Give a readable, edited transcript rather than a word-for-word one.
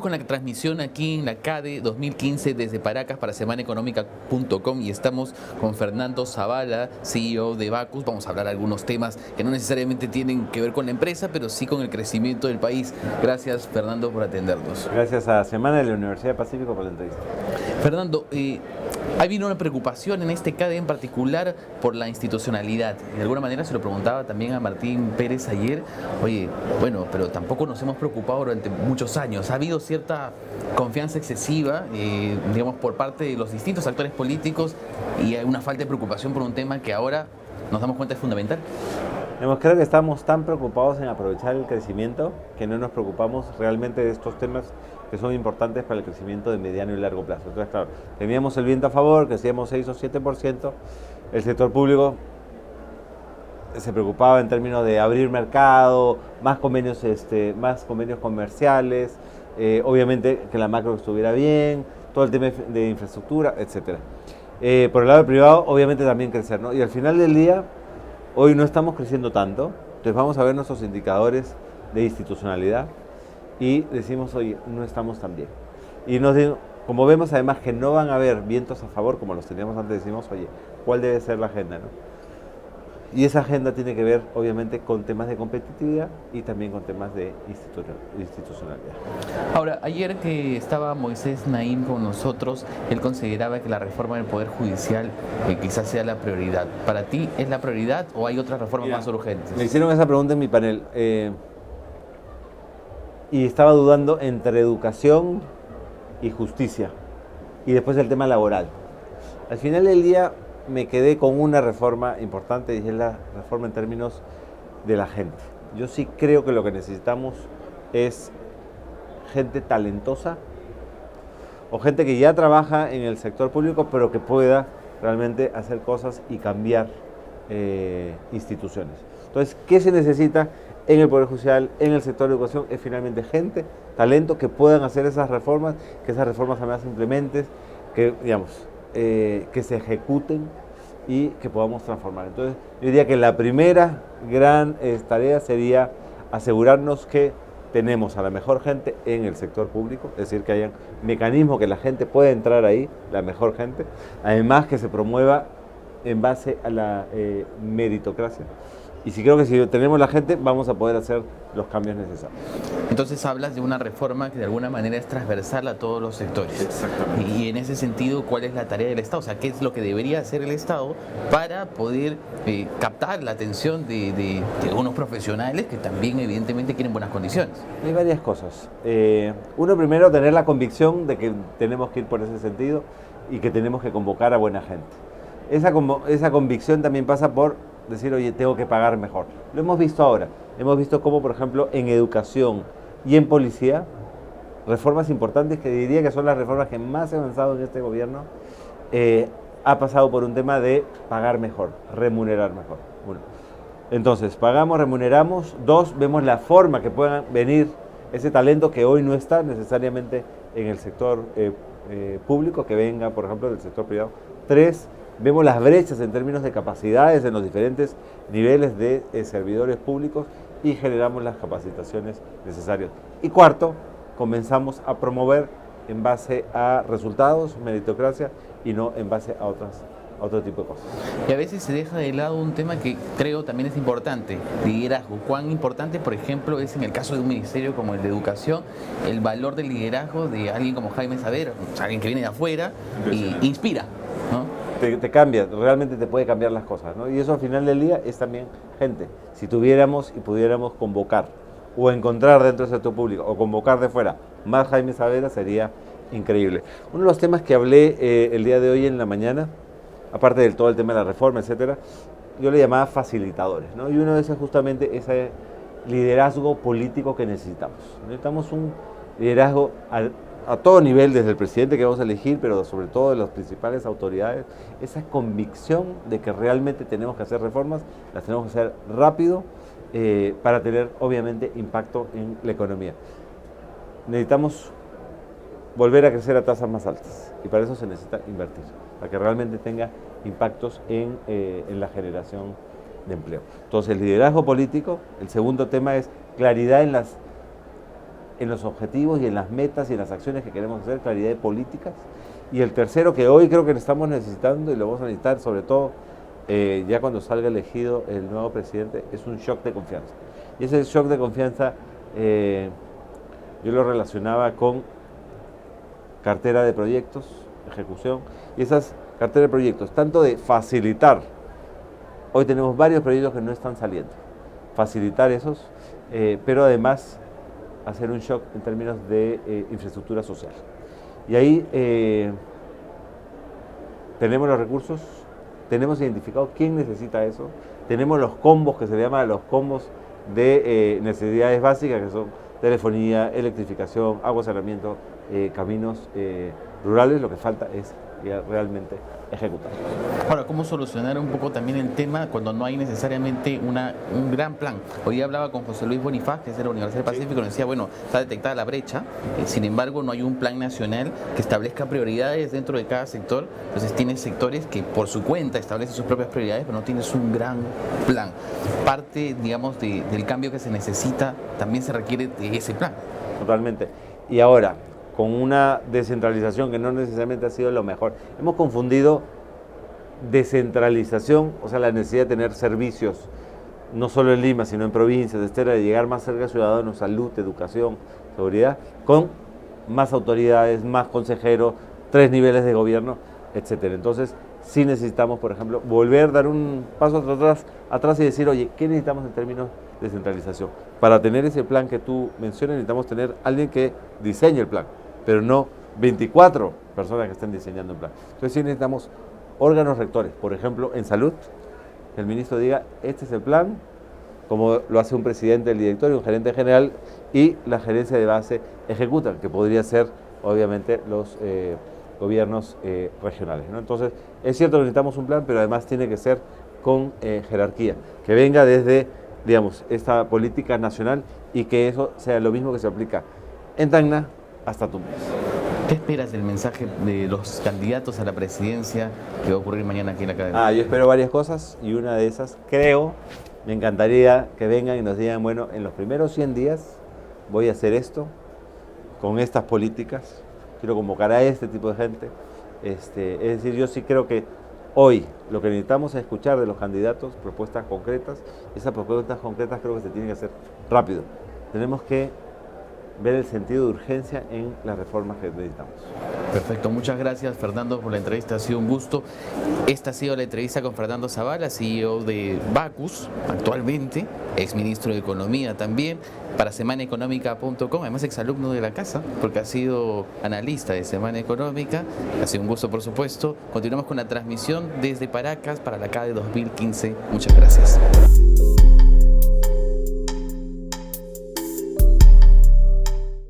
Seguimos con la transmisión aquí en la CADE 2015 desde Paracas para semanaeconómica.com y estamos con Fernando Zavala, CEO de Bacus. Vamos a hablar de algunos temas que no necesariamente tienen que ver con la empresa, pero sí con el crecimiento del país. Gracias, Fernando, por atendernos. Gracias a Semana de la Universidad del Pacífico por la entrevista. Fernando, ha habido una preocupación en este CADE en particular por la institucionalidad. De alguna manera se lo preguntaba también a Martín Pérez ayer. Oye, bueno, pero tampoco nos hemos preocupado durante muchos años. Ha habido cierta confianza excesiva, digamos, por parte de los distintos actores políticos y hay una falta de preocupación por un tema que ahora nos damos cuenta es fundamental. Creo que estamos tan preocupados en aprovechar el crecimiento que no nos preocupamos realmente de estos temas que son importantes para el crecimiento de mediano y largo plazo. Entonces, claro, teníamos el viento a favor, crecíamos 6 o 7%, el sector público se preocupaba en términos de abrir mercado, más convenios comerciales, obviamente que la macro estuviera bien, todo el tema de infraestructura, etc. Por el lado privado, obviamente también crecer, ¿no? Y al final del día, hoy no estamos creciendo tanto, entonces vamos a ver nuestros indicadores de institucionalidad y decimos, oye, no estamos tan bien. Y como vemos además que no van a haber vientos a favor como los teníamos antes, decimos, oye, ¿cuál debe ser la agenda, no? Y esa agenda tiene que ver, obviamente, con temas de competitividad y también con temas de institucionalidad. Ahora, ayer que estaba Moisés Naim con nosotros, él consideraba que la reforma del Poder Judicial quizás sea la prioridad. ¿Para ti es la prioridad o hay otras reformas más urgentes? Me hicieron esa pregunta en mi panel y estaba dudando entre educación y justicia y después el tema laboral. Al final del día me quedé con una reforma importante y es la reforma en términos de la gente. Yo sí creo que lo que necesitamos es gente talentosa o gente que ya trabaja en el sector público pero que pueda realmente hacer cosas y cambiar instituciones. Entonces, ¿qué se necesita en el Poder Judicial, en el sector de educación? Es finalmente gente, talento que puedan hacer esas reformas, que esas reformas además se implementen, que digamos que se ejecuten y que podamos transformar. Entonces, yo diría que la primera gran tarea sería asegurarnos que tenemos a la mejor gente en el sector público, es decir, que haya mecanismos que la gente pueda entrar ahí, la mejor gente, además que se promueva en base a la meritocracia. Y sí creo que si tenemos la gente, vamos a poder hacer los cambios necesarios. Entonces hablas de una reforma que de alguna manera es transversal a todos los sectores. Exactamente. Y en ese sentido, ¿cuál es la tarea del Estado? O sea, ¿qué es lo que debería hacer el Estado para poder captar la atención de algunos profesionales que también evidentemente quieren buenas condiciones? Hay varias cosas. Uno, primero, tener la convicción de que tenemos que ir por ese sentido y que tenemos que convocar a buena gente. Esa convicción también pasa por decir, oye, tengo que pagar mejor. Lo hemos visto ahora. Hemos visto cómo, por ejemplo, en educación y en policía, reformas importantes que diría que son las reformas que más han avanzado en este gobierno, ha pasado por un tema de pagar mejor, remunerar mejor. Uno. Entonces, pagamos, remuneramos. Dos, vemos la forma que puedan venir ese talento que hoy no está necesariamente en el sector público, que venga, por ejemplo, del sector privado. Tres, vemos las brechas en términos de capacidades en los diferentes niveles de servidores públicos y generamos las capacitaciones necesarias. Y cuarto, comenzamos a promover en base a resultados, meritocracia, y no en base a otro tipo de cosas. Y a veces se deja de lado un tema que creo también es importante, liderazgo. ¿Cuán importante, por ejemplo, es en el caso de un ministerio como el de Educación, el valor del liderazgo de alguien como Jaime Saavedra, alguien que viene de afuera y inspira, ¿no? Te cambia, realmente te puede cambiar las cosas, ¿no? Y eso al final del día es también gente. Si tuviéramos y pudiéramos convocar o encontrar dentro del sector público o convocar de fuera más Jaime Saavedra, sería increíble. Uno de los temas que hablé el día de hoy en la mañana, aparte del todo el tema de la reforma, etcétera, yo le llamaba facilitadores, ¿no? Y uno de esos justamente ese liderazgo político que necesitamos. Necesitamos un liderazgo a todo nivel, desde el presidente que vamos a elegir, pero sobre todo de las principales autoridades, esa convicción de que realmente tenemos que hacer reformas, las tenemos que hacer rápido para tener obviamente impacto en la economía. Necesitamos volver a crecer a tasas más altas y para eso se necesita invertir, para que realmente tenga impactos en la generación de empleo. Entonces, el liderazgo político. El segundo tema es claridad en los objetivos y en las metas y en las acciones que queremos hacer, claridad de políticas. Y el tercero, que hoy creo que estamos necesitando y lo vamos a necesitar, sobre todo ya cuando salga elegido el nuevo presidente, es un shock de confianza. Y ese shock de confianza yo lo relacionaba con cartera de proyectos, ejecución, y esas carteras de proyectos, tanto de facilitar, hoy tenemos varios proyectos que no están saliendo, facilitar esos, pero además hacer un shock en términos de infraestructura social. Y ahí tenemos los recursos, tenemos identificado quién necesita eso, tenemos los combos que se llaman los combos de necesidades básicas, que son telefonía, electrificación, agua, saneamiento, caminos rurales. Lo que falta es realmente ejecutar. Ahora, ¿cómo solucionar un poco también el tema cuando no hay necesariamente un gran plan? Hoy día hablaba con José Luis Bonifaz, que es de la Universidad del Pacífico, y nos decía, bueno, está detectada la brecha, sin embargo no hay un plan nacional que establezca prioridades dentro de cada sector. Entonces tienes sectores que por su cuenta establecen sus propias prioridades, pero no tienes un gran plan. Parte, digamos, del cambio que se necesita también se requiere de ese plan. Totalmente. Y ahora, con una descentralización que no necesariamente ha sido lo mejor. Hemos confundido descentralización, o sea, la necesidad de tener servicios, no solo en Lima, sino en provincias, etcétera, de llegar más cerca de ciudadanos, salud, educación, seguridad, con más autoridades, más consejeros, 3 niveles de gobierno, etcétera. Entonces, sí necesitamos, por ejemplo, volver a dar un paso atrás y decir, oye, ¿qué necesitamos en términos de descentralización? Para tener ese plan que tú mencionas, necesitamos tener alguien que diseñe el plan, pero no 24 personas que estén diseñando un plan. Entonces sí necesitamos órganos rectores, por ejemplo, en salud, que el ministro diga, este es el plan, como lo hace un presidente del directorio, un gerente general, y la gerencia de base ejecutan, que podría ser, obviamente, los gobiernos regionales, ¿no? Entonces, es cierto que necesitamos un plan, pero además tiene que ser con jerarquía, que venga desde, digamos, esta política nacional y que eso sea lo mismo que se aplica en Tacna hasta Tumbes. ¿Qué esperas del mensaje de los candidatos a la presidencia que va a ocurrir mañana aquí en la academia? Yo espero varias cosas y una de esas, me encantaría que vengan y nos digan, bueno, en los primeros 100 días voy a hacer esto, con estas políticas, quiero convocar a este tipo de gente. Es decir, yo sí creo que hoy lo que necesitamos es escuchar de los candidatos propuestas concretas. Esas propuestas concretas creo que se tienen que hacer rápido. Tenemos que ver el sentido de urgencia en las reformas que necesitamos. Perfecto, muchas gracias Fernando por la entrevista, ha sido un gusto. Esta ha sido la entrevista con Fernando Zavala, CEO de Bacus, actualmente, exministro de Economía también, para semanaeconómica.com, además exalumno de la casa, porque ha sido analista de Semana Económica. Ha sido un gusto, por supuesto. Continuamos con la transmisión desde Paracas para la CADE 2015. Muchas gracias.